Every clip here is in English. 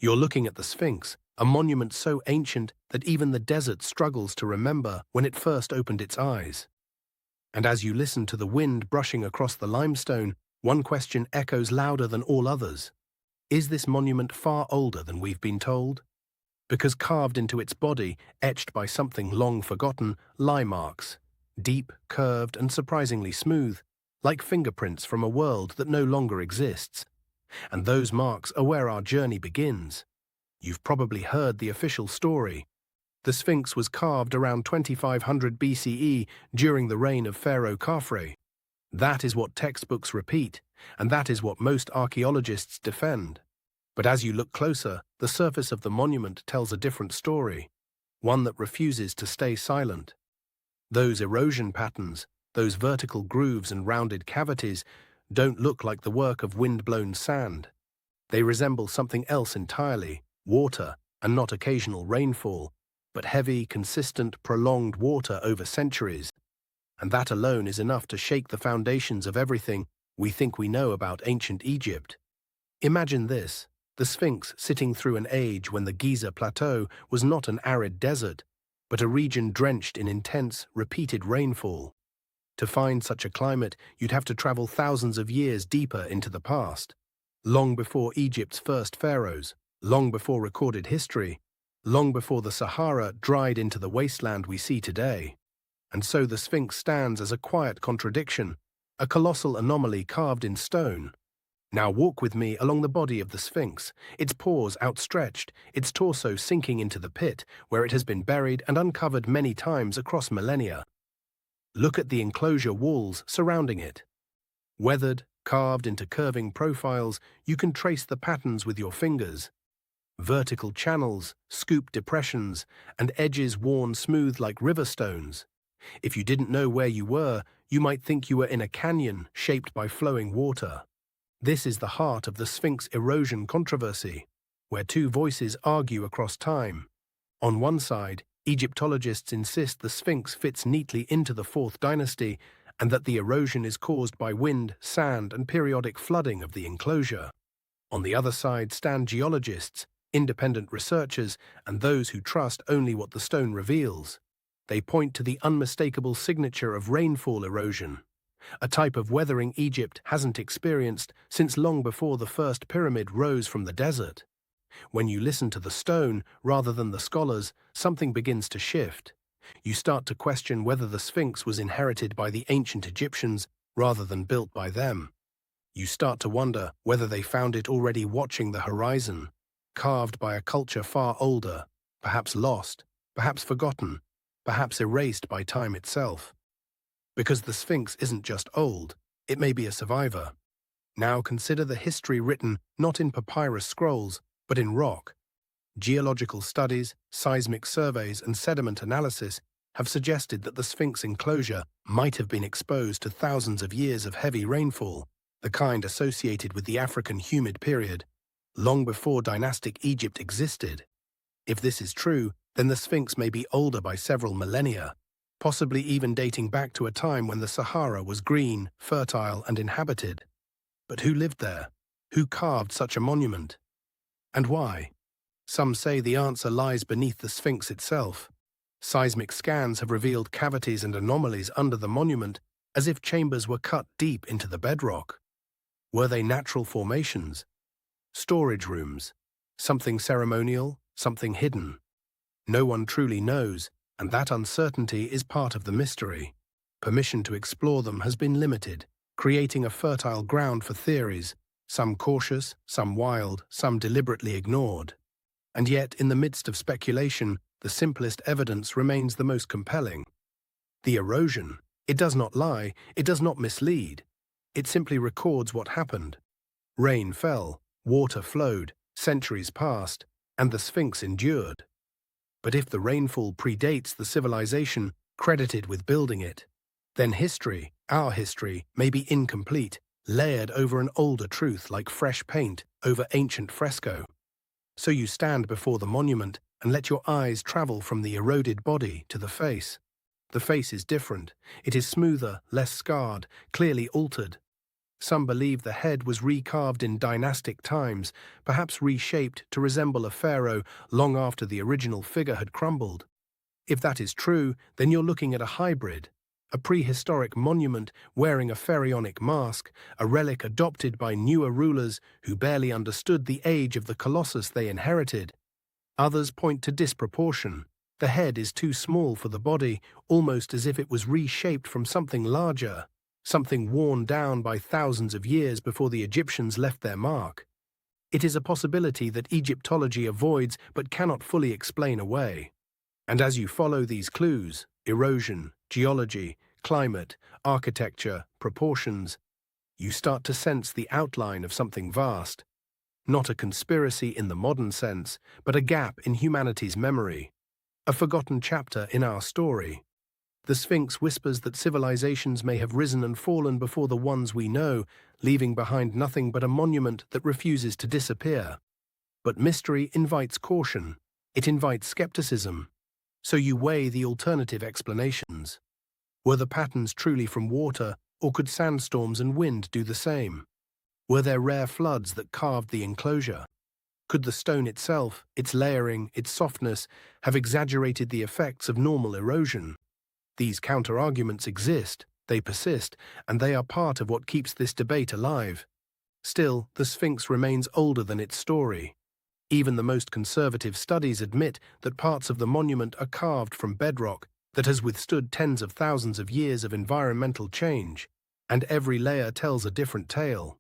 You're looking at the Sphinx, a monument so ancient that even the desert struggles to remember when it first opened its eyes. And as you listen to the wind brushing across the limestone, one question echoes louder than all others. Is this monument far older than we've been told? Because carved into its body, etched by something long forgotten, lie marks, deep, curved, and surprisingly smooth, like fingerprints from a world that no longer exists. And those marks are where our journey begins. You've probably heard the official story. The Sphinx was carved around 2500 BCE during the reign of Pharaoh Khafre. That is what textbooks repeat, and that is what most archaeologists defend. But as you look closer, the surface of the monument tells a different story, one that refuses to stay silent. Those erosion patterns, those vertical grooves and rounded cavities, don't look like the work of wind-blown sand. They resemble something else entirely, water, and not occasional rainfall, but heavy, consistent, prolonged water over centuries. And that alone is enough to shake the foundations of everything we think we know about ancient Egypt. Imagine this. The Sphinx sitting through an age when the Giza Plateau was not an arid desert, but a region drenched in intense, repeated rainfall. To find such a climate, you'd have to travel thousands of years deeper into the past, long before Egypt's first pharaohs, long before recorded history, long before the Sahara dried into the wasteland we see today. And so the Sphinx stands as a quiet contradiction, a colossal anomaly carved in stone. Now walk with me along the body of the Sphinx, its paws outstretched, its torso sinking into the pit where it has been buried and uncovered many times across millennia. Look at the enclosure walls surrounding it. Weathered, carved into curving profiles, you can trace the patterns with your fingers. Vertical channels, scoop depressions, and edges worn smooth like river stones. If you didn't know where you were, you might think you were in a canyon shaped by flowing water. This is the heart of the Sphinx erosion controversy, where two voices argue across time. On one side, Egyptologists insist the Sphinx fits neatly into the Fourth Dynasty and that the erosion is caused by wind, sand, and periodic flooding of the enclosure. On the other side stand geologists, independent researchers, and those who trust only what the stone reveals. They point to the unmistakable signature of rainfall erosion, a type of weathering Egypt hasn't experienced since long before the first pyramid rose from the desert. When you listen to the stone rather than the scholars, something begins to shift. You start to question whether the Sphinx was inherited by the ancient Egyptians rather than built by them. You start to wonder whether they found it already watching the horizon, carved by a culture far older, perhaps lost, perhaps forgotten, perhaps erased by time itself. Because the Sphinx isn't just old, it may be a survivor. Now consider the history written not in papyrus scrolls, but in rock. Geological studies, seismic surveys, and sediment analysis have suggested that the Sphinx enclosure might have been exposed to thousands of years of heavy rainfall, the kind associated with the African humid period, long before dynastic Egypt existed. If this is true, then the Sphinx may be older by several millennia, possibly even dating back to a time when the Sahara was green, fertile, and inhabited. But who lived there? Who carved such a monument? And why? Some say the answer lies beneath the Sphinx itself. Seismic scans have revealed cavities and anomalies under the monument, as if chambers were cut deep into the bedrock. Were they natural formations? Storage rooms? Something ceremonial? Something hidden? No one truly knows, and that uncertainty is part of the mystery. Permission to explore them has been limited, creating a fertile ground for theories, some cautious, some wild, some deliberately ignored. And yet, in the midst of speculation, the simplest evidence remains the most compelling. The erosion. It does not lie, it does not mislead. It simply records what happened. Rain fell, water flowed, centuries passed, and the Sphinx endured. But if the rainfall predates the civilization credited with building it, then history, our history, may be incomplete, layered over an older truth like fresh paint over ancient fresco. So you stand before the monument and let your eyes travel from the eroded body to the face. The face is different. It is smoother, less scarred, clearly altered. Some believe the head was recarved in dynastic times, perhaps reshaped to resemble a pharaoh long after the original figure had crumbled. If that is true, then you're looking at a hybrid, a prehistoric monument wearing a pharaonic mask, a relic adopted by newer rulers who barely understood the age of the colossus they inherited. Others point to disproportion. The head is too small for the body, almost as if it was reshaped from something larger, something worn down by thousands of years before the Egyptians left their mark. It is a possibility that Egyptology avoids but cannot fully explain away. And as you follow these clues, erosion, geology, climate, architecture, proportions, you start to sense the outline of something vast. Not a conspiracy in the modern sense, but a gap in humanity's memory. A forgotten chapter in our story. The Sphinx whispers that civilizations may have risen and fallen before the ones we know, leaving behind nothing but a monument that refuses to disappear. But mystery invites caution. It invites skepticism. So you weigh the alternative explanations. Were the patterns truly from water, or could sandstorms and wind do the same? Were there rare floods that carved the enclosure? Could the stone itself, its layering, its softness, have exaggerated the effects of normal erosion? These counter-arguments exist, they persist, and they are part of what keeps this debate alive. Still, the Sphinx remains older than its story. Even the most conservative studies admit that parts of the monument are carved from bedrock that has withstood tens of thousands of years of environmental change, and every layer tells a different tale.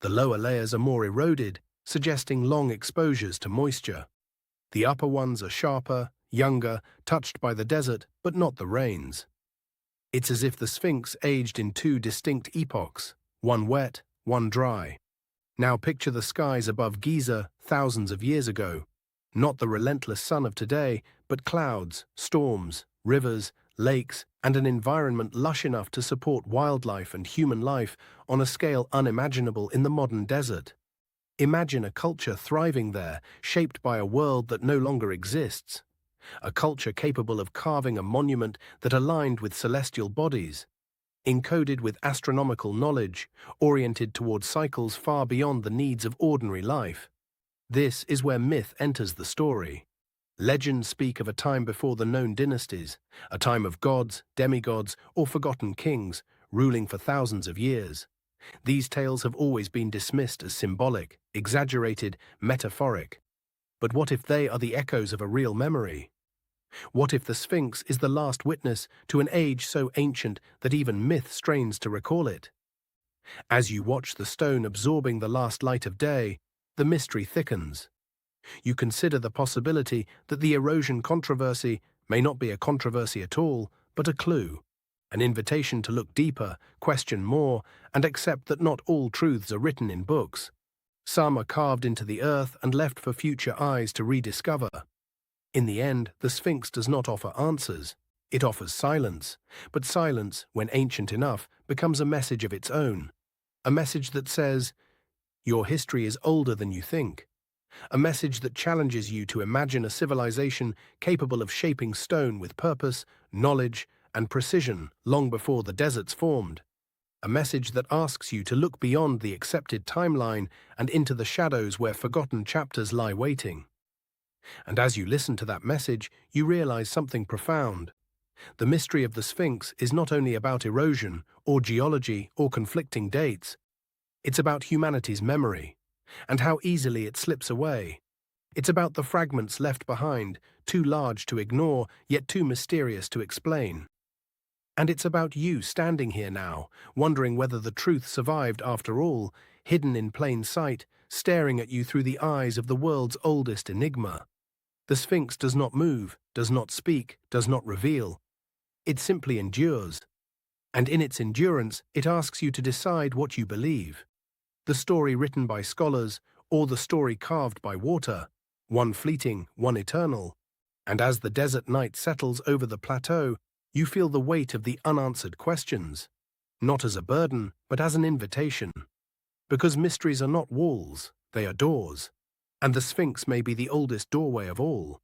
The lower layers are more eroded, suggesting long exposures to moisture. The upper ones are sharper, younger, touched by the desert, but not the rains. It's as if the Sphinx aged in two distinct epochs, one wet, one dry. Now picture the skies above Giza thousands of years ago, not the relentless sun of today, but clouds, storms, rivers, lakes, and an environment lush enough to support wildlife and human life on a scale unimaginable in the modern desert. Imagine a culture thriving there, shaped by a world that no longer exists. A culture capable of carving a monument that aligned with celestial bodies, encoded with astronomical knowledge, oriented towards cycles far beyond the needs of ordinary life. This is where myth enters the story. Legends speak of a time before the known dynasties, a time of gods, demigods, or forgotten kings, ruling for thousands of years. These tales have always been dismissed as symbolic, exaggerated, metaphoric. But what if they are the echoes of a real memory? What if the Sphinx is the last witness to an age so ancient that even myth strains to recall it? As you watch the stone absorbing the last light of day, the mystery thickens. You consider the possibility that the erosion controversy may not be a controversy at all, but a clue, an invitation to look deeper, question more, and accept that not all truths are written in books. Some are carved into the earth and left for future eyes to rediscover. In the end, the Sphinx does not offer answers. It offers silence, but silence, when ancient enough, becomes a message of its own. A message that says, your history is older than you think. A message that challenges you to imagine a civilization capable of shaping stone with purpose, knowledge, and precision long before the deserts formed. A message that asks you to look beyond the accepted timeline and into the shadows where forgotten chapters lie waiting. And as you listen to that message, you realize something profound. The mystery of the Sphinx is not only about erosion, or geology, or conflicting dates. It's about humanity's memory, and how easily it slips away. It's about the fragments left behind, too large to ignore, yet too mysterious to explain. And it's about you standing here now, wondering whether the truth survived after all, hidden in plain sight, staring at you through the eyes of the world's oldest enigma. The Sphinx does not move, does not speak, does not reveal. It simply endures. And in its endurance, it asks you to decide what you believe. The story written by scholars, or the story carved by water, one fleeting, one eternal. And as the desert night settles over the plateau, you feel the weight of the unanswered questions, not as a burden, but as an invitation. Because mysteries are not walls, they are doors. And the Sphinx may be the oldest doorway of all.